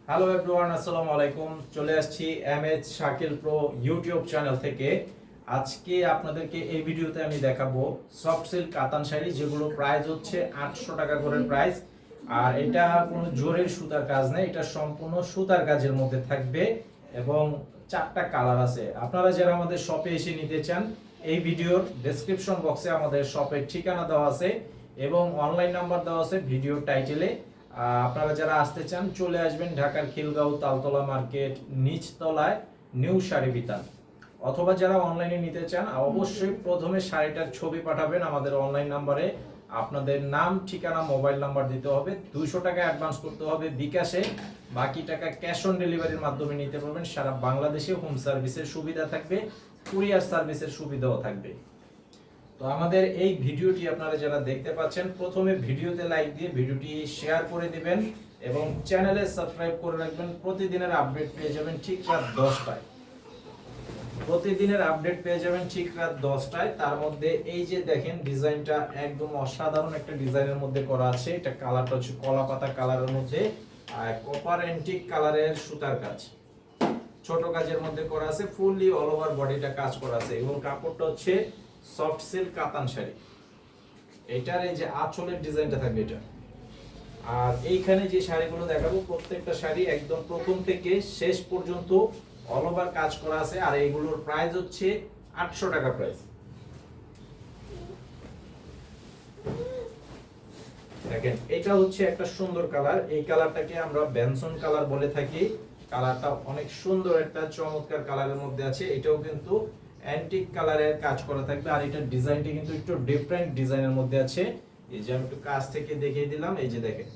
Hello everyone, আসসালামু আলাইকুম। চলে আসছি MH Shakil pro YouTube channel থেকে। আজকে আপনাদেরকে এই ভিডিওতে আমি দেখাবো সফট সিল্ক কাতান শাড়ি, যেগুলো প্রাইস হচ্ছে 800 টাকা করে প্রাইস। আর এটা কোনো জোরের সুতার কাজ নেই, এটা সম্পূর্ণ সুতার কাজের মধ্যে থাকবে এবং 4টা কালার আছে। আপনারা যারা আমাদের শপে এসে নিতে চান, এই ভিডিওর ডেসক্রিপশন বক্সে আমাদের শপের ঠিকানা দেওয়া আছে এবং অনলাইন নাম্বার দেওয়া আছে ভিডিও টাইটেলে। আপনারা যারা আসতে চান চলে আসবেন ঢাকার খিলগাঁও তালতলা মার্কেট নিচতলায় নিউ শাড়ি বিতান। অথবা যারা অনলাইনে নিতে চান অবশ্যই প্রথমে শাড়িটার ছবি পাঠাবেন আমাদের অনলাইন নাম্বারে। আপনাদের নাম, ঠিকানা, মোবাইল নাম্বার দিতে হবে। 200 টাকা অ্যাডভান্স করতে হবে বিকাশে, বাকি টাকা ক্যাশ অন ডেলিভারির মাধ্যমে নিতে পারবেন। সারা বাংলাদেশে হোম সার্ভিসের সুবিধা থাকবে, কুরিয়ার সার্ভিসের সুবিধাও থাকবে। তো আমাদের এই ভিডিওটি আপনারা যারা দেখতে পাচ্ছেন, প্রথমে ভিডিওতে লাইক দিয়ে ভিডিওটি শেয়ার করে দিবেন এবং চ্যানেলে সাবস্ক্রাইব করে রাখবেন। প্রতিদিনের আপডেট পেয়ে যাবেন ঠিক রাত 10টায়। প্রতিদিনের আপডেট পেয়ে যাবেন ঠিক রাত 10টায়। তার মধ্যে এই যে দেখেন ডিজাইনটা একদম অসাধারণ একটা ডিজাইনের মধ্যে করা আছে। এটা কালারটা হচ্ছে কলা পাতা কালারের মধ্যে কপার অ্যান্টিক কালারের সুতার কাজ, ছোট কাজের মধ্যে করা আছে। ফুললি অল ওভার বডিটা কাজ করা আছে এবং কাপড়টা হচ্ছে সফট সিল্ক কাতান শাড়ি। এটার এই যে আঁচলের ডিজাইনটা থাকবে এটা। আর এইখানে যে শাড়িগুলো দেখাবো প্রত্যেকটা শাড়ি একদম প্রথম থেকে শেষ পর্যন্ত অল ওভার কাজ করা আছে। আর এইগুলোর প্রাইস হচ্ছে 800 টাকা প্রাইস। দেখেন এটা হচ্ছে একটা সুন্দর কালার, এই কালারটাকে আমরা বেনসন কালার বলে থাকি। কালারটা অনেক সুন্দর, একটা চমৎকার কালারের মধ্যে আছে। এটাও কিন্তু অ্যান্টিক কালারের কাজ করা থাকবে। আর এটার ডিজাইনটা কিন্তু একটু ডিফারেন্ট ডিজাইনের মধ্যে আছে। এই যে আমি একটু কাছ থেকে দেখিয়ে দিলাম, এই যে দেখেন।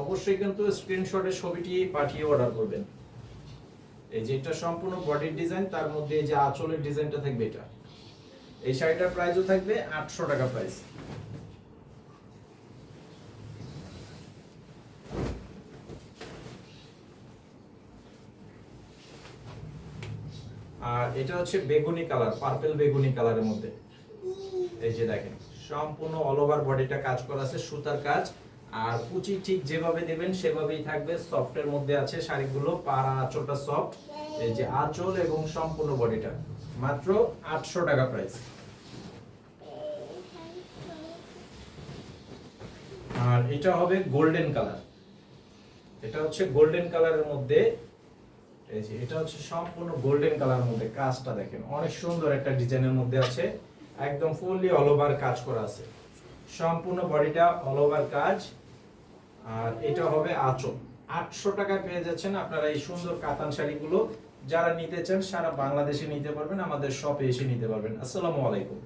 অবশ্যই কিন্তু স্ক্রিনশটে ছবিটি পাঠিয়ে অর্ডার করবেন। এই যে এটা সম্পূর্ণ বডির ডিজাইন, তার মধ্যে এই যে আঁচলের ডিজাইনটা থাকবে এটা। এই শাড়িটার প্রাইসও থাকবে 800 টাকা প্রাইস। আর এটা হচ্ছে বেগুনি কালার, পার্পল বেগুনি কালারের মধ্যে। এই যে দেখেন সম্পূর্ণ অল ওভার বডিটা কাজ করা আছে, সুতার কাজ। আর কুচি ঠিক যেভাবে দেবেন সেভাবেই থাকবে। সফটের মধ্যে আছে শাড়িগুলো, পাড়া আঁচলটা সফট। এই যে আঁচল এবং সম্পূর্ণ বডিটা মাত্র 800 টাকা প্রাইস। আর এটা হবে গোল্ডেন কালার, এটা হচ্ছে গোল্ডেন কালারের মধ্যে। এই যে এটা হচ্ছে সম্পূর্ণ গোল্ডেন কালারের মধ্যে। কাজটা দেখেন অনেক সুন্দর একটা ডিজাইনের মধ্যে আছে, একদম ফুললি অল ওভার কাজ করা আছে। সম্পূর্ণ বডিটা অল ওভার কাজ। আর এটা হবে আঁচল। 800 টাকা পেয়ে যাচ্ছেন আপনারা এই সুন্দর কাতান শাড়িগুলো। যারা নিতে চান সারা বাংলাদেশে নিতে পারবেন, আমাদের শপে এসে নিতে পারবেন। আসসালামু আলাইকুম।